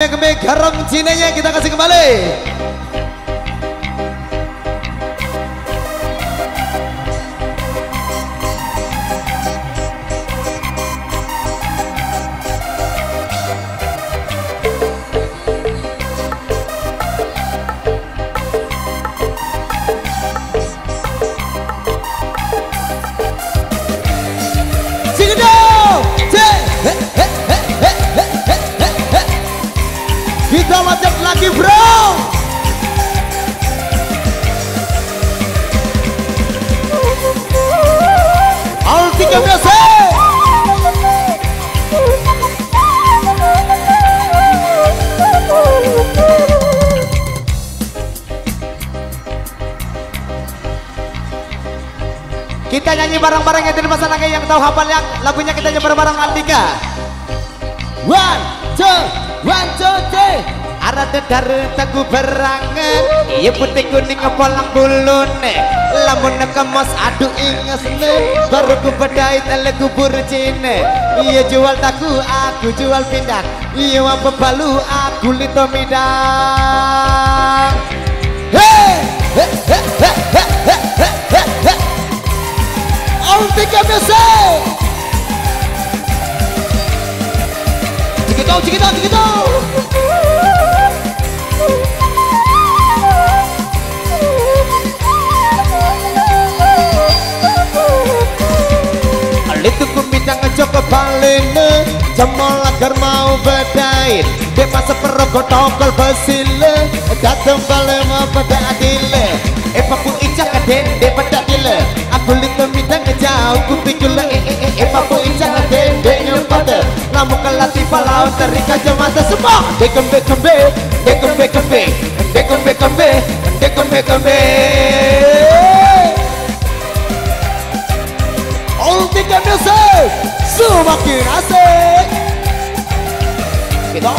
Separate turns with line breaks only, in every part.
kembe garam cinenya kita kasih kembali. Kita lanjut lagi bro. All 13 kita nyanyi bareng-bareng ya dari masalah yang tahu hafal yang lagunya kita nyanyi bareng-bareng Andika. 1, 2, 1, 2, 3. Arah dedar teguh berangan, iya putih kuning ngepolang bulune, lamun nekemos aduh ingesne, baru ku bedai tele kubur cine, iya jual taku aku jual pindang, iya wampe balu aku lito midang. Hey, hey, hey, hey, hey, hey, hey, hey. All 13. Cikito. Alitu kumidang ngejoko balene, jemol agar mau bedain. Depa seperogo tokol besile, dateng bale mau pada adile. Papu ijak kadende pada dile, aku litu midang ngejauh kupikule. Papu ijak kadende nyempate, namu kelati palau terika jemata semua. Dekembe. All 13 semakin asik. Kita.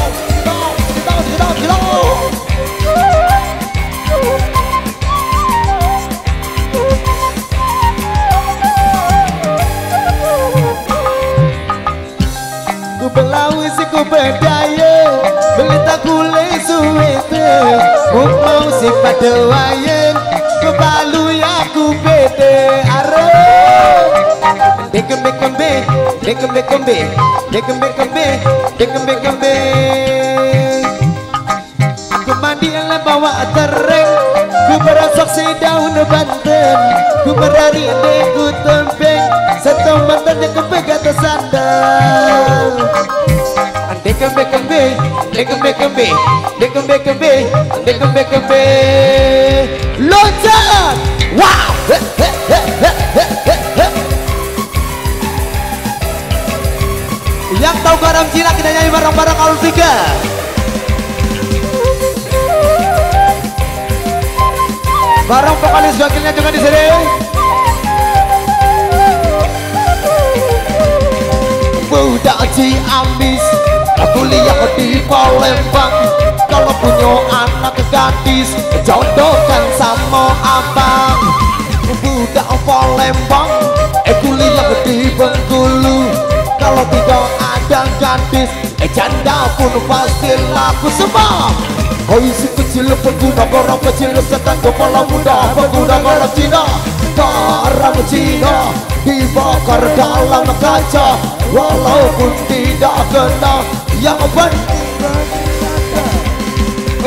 Ku belau isi ku bedaya, beli tak kulai suwete, mau si pada wayan, ku balu ya ku bete aro. Dekembe. Aku mandi ala bawa tereng, ku berasok si daun banten, ku berari ku tembeng, satu mantan dekembe kata sandal. Dekembe. Loncat. Wow. Yang tahu garam Cina kita nyanyi bareng-bareng all 3. Bareng vokalis wakilnya juga di sini. Budak Ciamis, kuliah di Palembang. Kalau punya anak gadis, jodohkan sama abang. Budak Palembang, kuliah di Bengkulu. Kalau tidak ada gadis, janda pun pasti laku semua. Hoi si kecil pengguna orang kecil, setan kepala muda pengguna orang Cina. Garam Cina dibakar dalam kaca, walaupun tidak kena yang benar.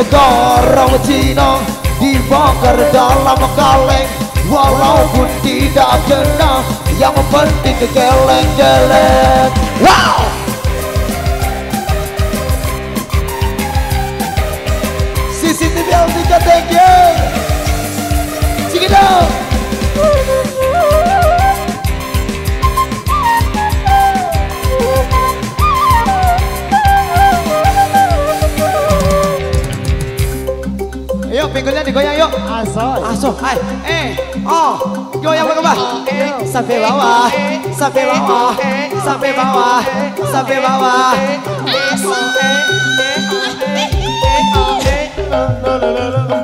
Garam Cina dibakar dalam kaleng, walaupun tidak kena yang penting geleng-geleng. Wow. CCTV LTK, thank you. Check it out. Yuk pinggulnya digoyang yuk. Aso. Goyang ke bawah. Sampai bawah.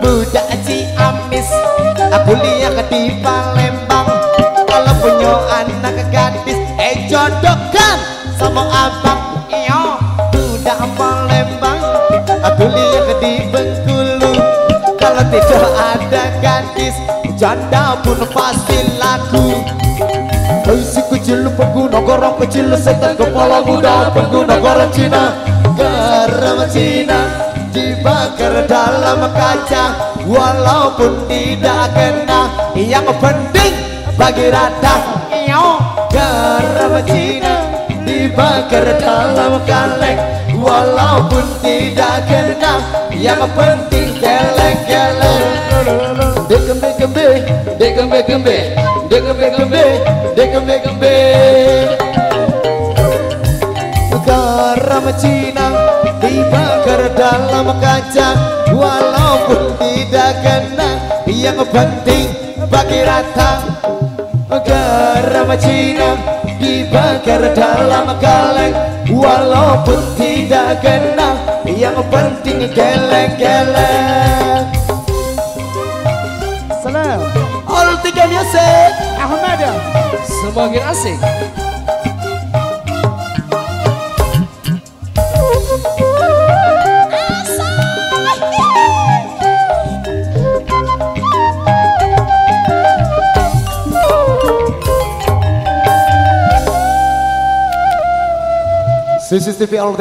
Budak Ciamis, aku lihat di Palembang. Kalau punya anak gadis, jodohkan sama abang. Budak Palembang, tidak ada gadis janda pun pasti laku. Si kecil pengguna gorong kecil setan kepala kuda pengguna gorong Cina. Garam Cina dibakar dalam kaca walaupun tidak kena, yang penting bagi rata. Garam Cina dibakar dalam kaleng walaupun tidak kena, yang penting geleng-geleng. Dekembe-kembe, dekembe-kembe, dekembe-kembe, dekembe-kembe. Garam Cina dibakar dalam kaca walaupun tidak kena, yang penting bagi rata. Garam Cina dibakar dalam kaleng walaupun tidak kena, yang penting geleng-geleng.
Salam
All tiga music
Ahmad
Semakin asik.
CCTV All